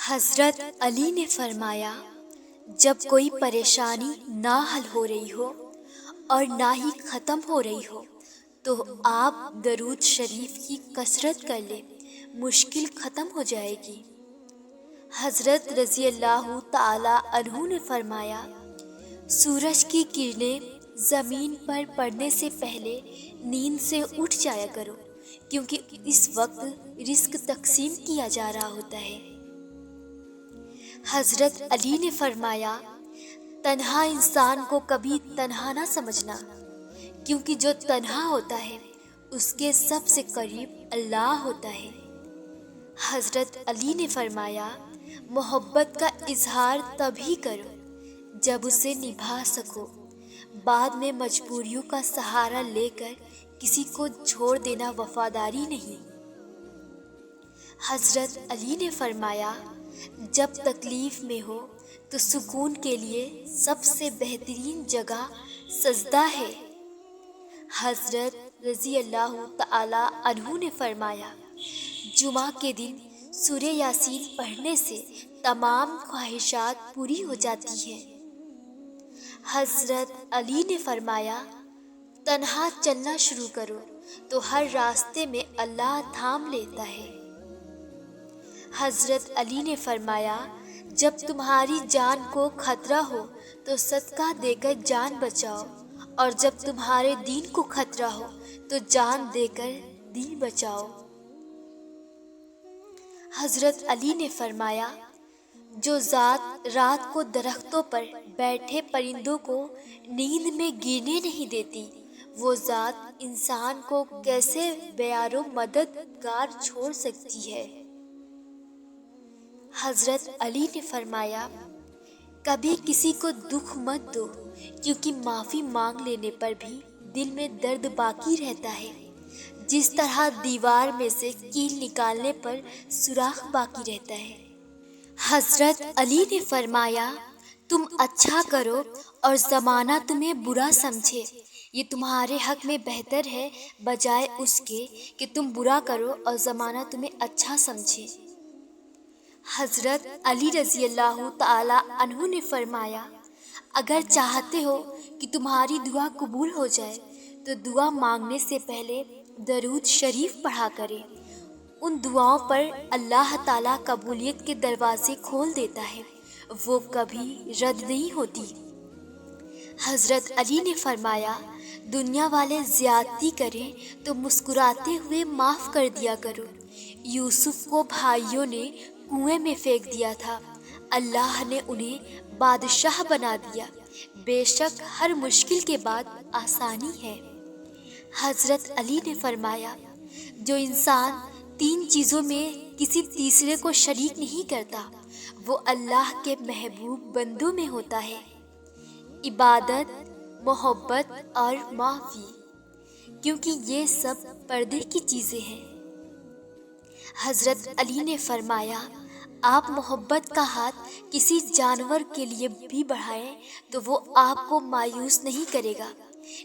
حضرت علی نے فرمایا، جب کوئی پریشانی نہ حل ہو رہی ہو اور نہ ہی ختم ہو رہی ہو تو آپ درود شریف کی کثرت کر لیں، مشکل ختم ہو جائے گی۔ حضرت رضی اللہ تعالی عنہ نے فرمایا، سورج کی کرنیں زمین پر پڑنے سے پہلے نیند سے اٹھ جایا کرو، کیونکہ اس وقت رزق تقسیم کیا جا رہا ہوتا ہے۔ حضرت علی نے فرمایا، تنہا انسان کو کبھی تنہا نہ سمجھنا، کیونکہ جو تنہا ہوتا ہے اس کے سب سے قریب اللہ ہوتا ہے۔ حضرت علی نے فرمایا، محبت کا اظہار تبھی کرو جب اسے نبھا سکو، بعد میں مجبوریوں کا سہارا لے کر کسی کو چھوڑ دینا وفاداری نہیں۔ حضرت علی نے فرمایا، جب تکلیف میں ہو تو سکون کے لیے سب سے بہترین جگہ سجدہ ہے۔ حضرت رضی اللہ تعالی عنہ نے فرمایا، جمعہ کے دن سورہ یاسین پڑھنے سے تمام خواہشات پوری ہو جاتی ہیں۔ حضرت علی نے فرمایا، تنہا چلنا شروع کرو تو ہر راستے میں اللہ تھام لیتا ہے۔ حضرت علی نے فرمایا، جب تمہاری جان کو خطرہ ہو تو صدقہ دے کر جان بچاؤ، اور جب تمہارے دین کو خطرہ ہو تو جان دے کر دین بچاؤ۔ حضرت علی نے فرمایا، جو ذات رات کو درختوں پر بیٹھے پرندوں کو نیند میں گرنے نہیں دیتی، وہ ذات انسان کو کیسے بیار و مددگار چھوڑ سکتی ہے۔ حضرت علی نے فرمایا، کبھی کسی کو دکھ مت دو، کیونکہ معافی مانگ لینے پر بھی دل میں درد باقی رہتا ہے، جس طرح دیوار میں سے کیل نکالنے پر سوراخ باقی رہتا ہے۔ حضرت علی نے فرمایا، تم اچھا کرو اور زمانہ تمہیں برا سمجھے، یہ تمہارے حق میں بہتر ہے بجائے اس کے کہ تم برا کرو اور زمانہ تمہیں اچھا سمجھے۔ حضرت علی رضی اللہ تعالی عنہ نے فرمایا، اگر چاہتے ہو کہ تمہاری دعا قبول ہو جائے تو دعا مانگنے سے پہلے درود شریف پڑھا کریں، ان دعاؤں پر اللہ تعالیٰ قبولیت کے دروازے کھول دیتا ہے، وہ کبھی رد نہیں ہوتی۔ حضرت علی نے فرمایا، دنیا والے زیادتی کریں تو مسکراتے ہوئے معاف کر دیا کرو۔ یوسف کو بھائیوں نے کنویں میں پھینک دیا تھا، اللہ نے انہیں بادشاہ بنا دیا، بے شک ہر مشکل کے بعد آسانی ہے۔ حضرت علی نے فرمایا، جو انسان تین چیزوں میں کسی تیسرے کو شریک نہیں کرتا وہ اللہ کے محبوب بندوں میں ہوتا ہے، عبادت، محبت اور معافی، کیونکہ یہ سب پردے کی چیزیں ہیں۔ حضرت علی نے فرمایا، آپ محبت کا ہاتھ کسی جانور کے لیے بھی بڑھائیں تو وہ آپ کو مایوس نہیں کرے گا،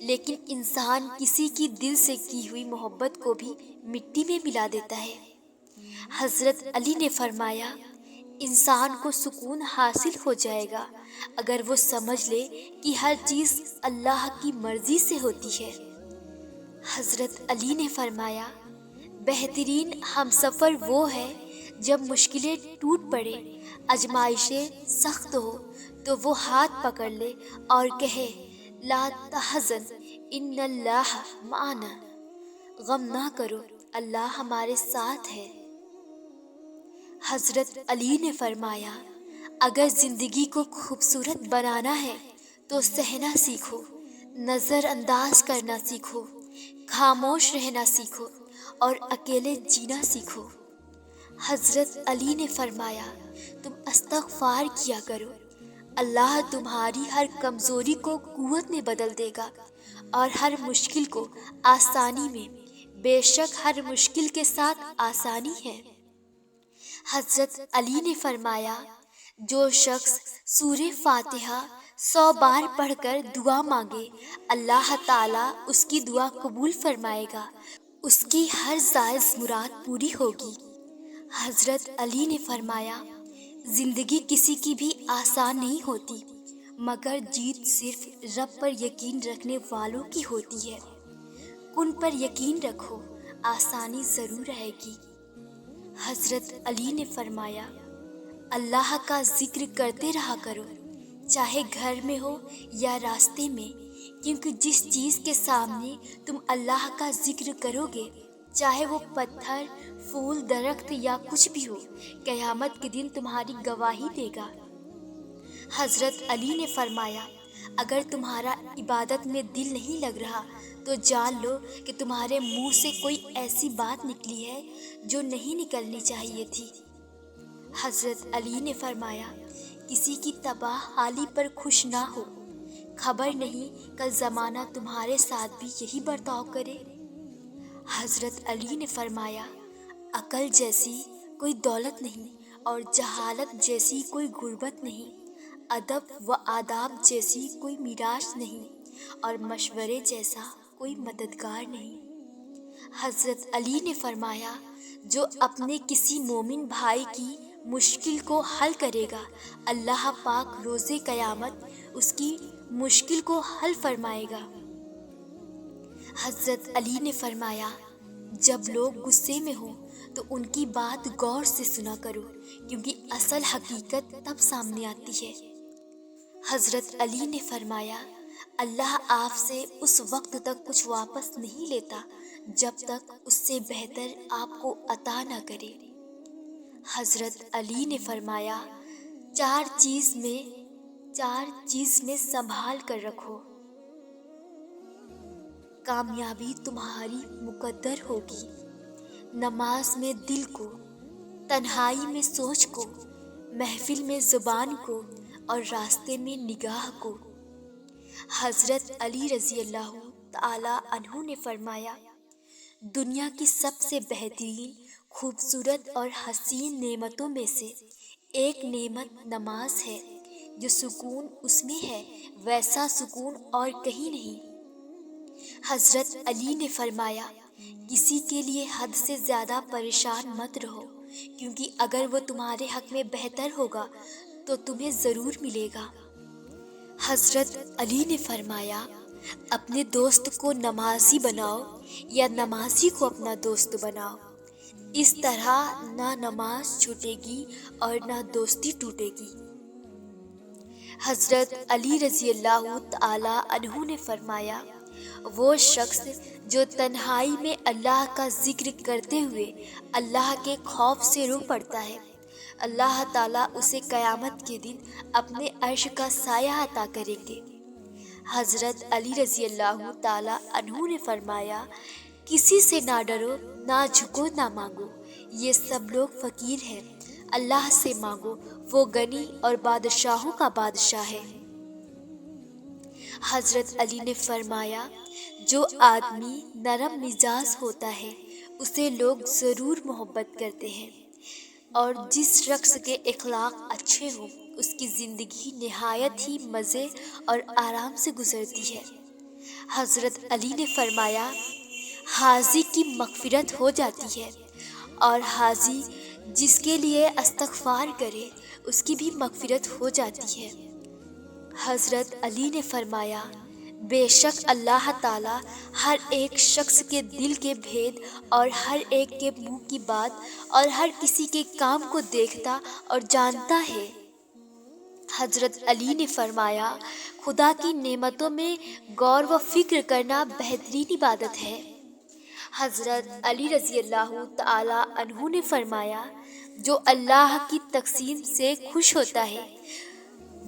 لیکن انسان کسی کی دل سے کی ہوئی محبت کو بھی مٹی میں ملا دیتا ہے۔ حضرت علی نے فرمایا، انسان کو سکون حاصل ہو جائے گا اگر وہ سمجھ لے کہ ہر چیز اللہ کی مرضی سے ہوتی ہے۔ حضرت علی نے فرمایا، بہترین ہمسفر وہ ہے جب مشکلیں ٹوٹ پڑے، آزمائشیں سخت ہو تو وہ ہاتھ پکڑ لے اور کہے، لا تحزن ان اللہ معنا، غم نہ کرو، اللہ ہمارے ساتھ ہے۔ حضرت علی نے فرمایا، اگر زندگی کو خوبصورت بنانا ہے تو سہنا سیکھو، نظر انداز کرنا سیکھو، خاموش رہنا سیکھو اور اکیلے جینا سیکھو۔ حضرت علی نے فرمایا، تم استغفار کیا کرو، اللہ تمہاری ہر کمزوری کو قوت میں بدل دے گا اور ہر مشکل کو آسانی میں، بے شک ہر مشکل کے ساتھ آسانی ہے۔ حضرت علی نے فرمایا، جو شخص سورہ فاتحہ 100 بار پڑھ کر دعا مانگے، اللہ تعالیٰ اس کی دعا قبول فرمائے گا، اس کی ہر جائز مراد پوری ہوگی۔ حضرت علی نے فرمایا، زندگی کسی کی بھی آسان نہیں ہوتی، مگر جیت صرف رب پر یقین رکھنے والوں کی ہوتی ہے۔ کن پر یقین رکھو، آسانی ضرور آئے گی۔ حضرت علی نے فرمایا، اللہ کا ذکر کرتے رہا کرو، چاہے گھر میں ہو یا راستے میں، کیونکہ جس چیز کے سامنے تم اللہ کا ذکر کرو گے، چاہے وہ پتھر، پھول، درخت یا کچھ بھی ہو، قیامت کے دن تمہاری گواہی دے گا۔ حضرت علی نے فرمایا، اگر تمہارا عبادت میں دل نہیں لگ رہا تو جان لو کہ تمہارے منہ سے کوئی ایسی بات نکلی ہے جو نہیں نکلنی چاہیے تھی۔ حضرت علی نے فرمایا، کسی کی تباہ حالی پر خوش نہ ہو، خبر نہیں کل زمانہ تمہارے ساتھ بھی یہی برتاؤ کرے۔ حضرت علی نے فرمایا، عقل جیسی کوئی دولت نہیں اور جہالت جیسی کوئی غربت نہیں، ادب و آداب جیسی کوئی میراث نہیں اور مشورے جیسا کوئی مددگار نہیں۔ حضرت علی نے فرمایا، جو اپنے کسی مومن بھائی کی مشکل کو حل کرے گا، اللہ پاک روز قیامت اس کی مشکل کو حل فرمائے گا۔ حضرت علی نے فرمایا، جب لوگ غصے میں ہوں تو ان کی بات غور سے سنا کرو، کیونکہ اصل حقیقت تب سامنے آتی ہے۔ حضرت علی نے فرمایا، اللہ آپ سے اس وقت تک کچھ واپس نہیں لیتا جب تک اس سے بہتر آپ کو عطا نہ کرے۔ حضرت علی نے فرمایا، چار چیز میں سنبھال کر رکھو، کامیابی تمہاری مقدر ہوگی۔ نماز میں دل کو، تنہائی میں سوچ کو، محفل میں زبان کو اور راستے میں نگاہ کو۔ حضرت علی رضی اللہ تعالی عنہ نے فرمایا، دنیا کی سب سے بہترین، خوبصورت اور حسین نعمتوں میں سے ایک نعمت نماز ہے، جو سکون اس میں ہے ویسا سکون اور کہیں نہیں۔ حضرت علی نے فرمایا، کسی کے لیے حد سے زیادہ پریشان مت رہو، کیونکہ اگر وہ تمہارے حق میں بہتر ہوگا تو تمہیں ضرور ملے گا۔ حضرت علی نے فرمایا، اپنے دوست کو نمازی بناؤ یا نمازی کو اپنا دوست بناؤ، اس طرح نہ نماز چھوٹے گی اور نہ دوستی ٹوٹے گی۔ حضرت علی رضی اللہ تعالی عنہ نے فرمایا، وہ شخص جو تنہائی میں اللہ کا ذکر کرتے ہوئے اللہ کے خوف سے رو پڑتا ہے، اللہ تعالیٰ اسے قیامت کے دن اپنے عرش کا سایہ عطا کریں گے۔ حضرت علی رضی اللہ تعالی عنہ نے فرمایا، کسی سے نہ ڈرو، نہ جھکو، نہ مانگو، یہ سب لوگ فقیر ہیں، اللہ سے مانگو، وہ غنی اور بادشاہوں کا بادشاہ ہے۔ حضرت علی نے فرمایا، جو آدمی نرم مزاج ہوتا ہے اسے لوگ ضرور محبت کرتے ہیں، اور جس شخص کے اخلاق اچھے ہوں اس کی زندگی نہایت ہی مزے اور آرام سے گزرتی ہے۔ حضرت علی نے فرمایا، حاجی کی مغفرت ہو جاتی ہے اور حاجی جس کے لیے استغفار کرے اس کی بھی مغفرت ہو جاتی ہے۔ حضرت علی نے فرمایا، بے شک اللہ تعالیٰ ہر ایک شخص کے دل کے بھید اور ہر ایک کے منہ کی بات اور ہر کسی کے کام کو دیکھتا اور جانتا ہے۔ حضرت علی نے فرمایا، خدا کی نعمتوں میں غور و فکر کرنا بہترین عبادت ہے۔ حضرت علی رضی اللہ تعالی عنہ نے فرمایا، جو اللہ کی تقسیم سے خوش ہوتا ہے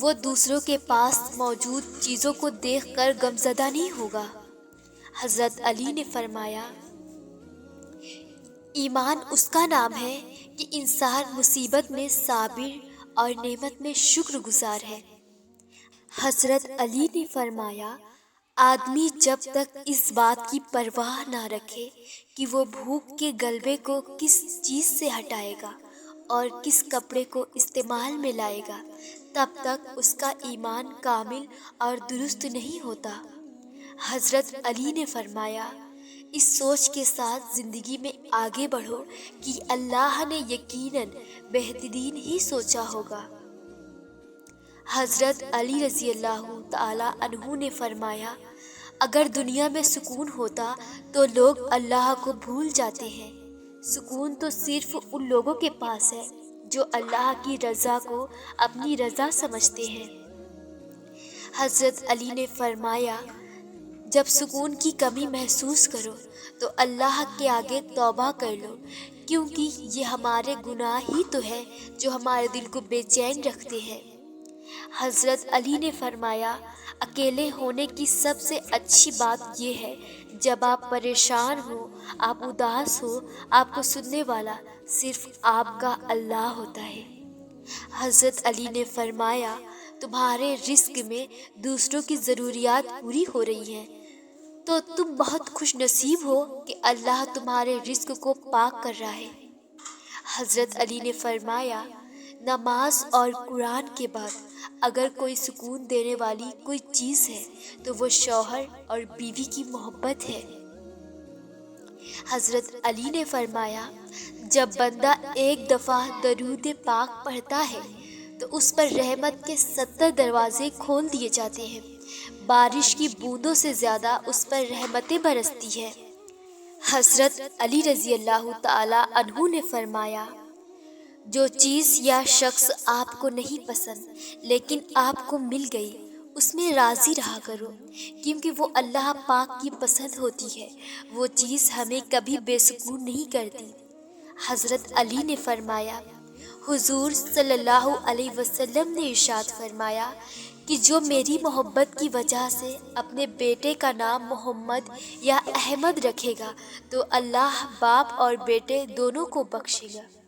وہ دوسروں کے پاس موجود چیزوں کو دیکھ کر غمزدہ نہیں ہوگا۔ حضرت علی نے فرمایا، ایمان اس کا نام ہے کہ انسان مصیبت میں صابر اور نعمت میں شکر گزار ہے۔ حضرت علی نے فرمایا، آدمی جب تک اس بات کی پرواہ نہ رکھے کہ وہ بھوک کے غلبے کو کس چیز سے ہٹائے گا اور کس کپڑے کو استعمال میں لائے گا، تب تک اس کا ایمان کامل اور درست نہیں ہوتا۔ حضرت علی نے فرمایا، اس سوچ کے ساتھ زندگی میں آگے بڑھو کہ اللہ نے یقیناً بہترین ہی سوچا ہوگا۔ حضرت علی رضی اللہ تعالی عنہ نے فرمایا، اگر دنیا میں سکون ہوتا تو لوگ اللہ کو بھول جاتے ہیں۔ سکون تو صرف ان لوگوں کے پاس ہے جو اللہ کی رضا کو اپنی رضا سمجھتے ہیں۔ حضرت علی نے فرمایا، جب سکون کی کمی محسوس کرو تو اللہ کے آگے توبہ کر لو، کیونکہ یہ ہمارے گناہ ہی تو ہے جو ہمارے دل کو بے چین رکھتے ہیں۔ حضرت علی نے فرمایا، اکیلے ہونے کی سب سے اچھی بات یہ ہے جب آپ پریشان ہو، آپ اداس ہو، آپ کو سننے والا صرف آپ کا اللہ ہوتا ہے۔ حضرت علی نے فرمایا، تمہارے رزق میں دوسروں کی ضروریات پوری ہو رہی ہیں تو تم بہت خوش نصیب ہو کہ اللہ تمہارے رزق کو پاک کر رہا ہے۔ حضرت علی نے فرمایا، نماز اور قرآن کے بعد اگر کوئی سکون دینے والی کوئی چیز ہے تو وہ شوہر اور بیوی کی محبت ہے۔ حضرت علی نے فرمایا، جب بندہ ایک دفعہ درود پاک پڑھتا ہے تو اس پر رحمت کے 70 دروازے کھول دیے جاتے ہیں، بارش کی بوندوں سے زیادہ اس پر رحمتیں برستی ہیں۔ حضرت علی رضی اللہ تعالی عنہ نے فرمایا، جو چیز یا شخص آپ کو نہیں پسند لیکن آپ کو مل گئی اس میں راضی رہا کرو، کیونکہ وہ اللہ پاک کی پسند ہوتی ہے، وہ چیز ہمیں کبھی بے سکون نہیں کرتی۔ حضرت علی نے فرمایا، حضور صلی اللہ علیہ وسلم نے ارشاد فرمایا کہ جو میری محبت کی وجہ سے اپنے بیٹے کا نام محمد یا احمد رکھے گا تو اللہ باپ اور بیٹے دونوں کو بخشے گا۔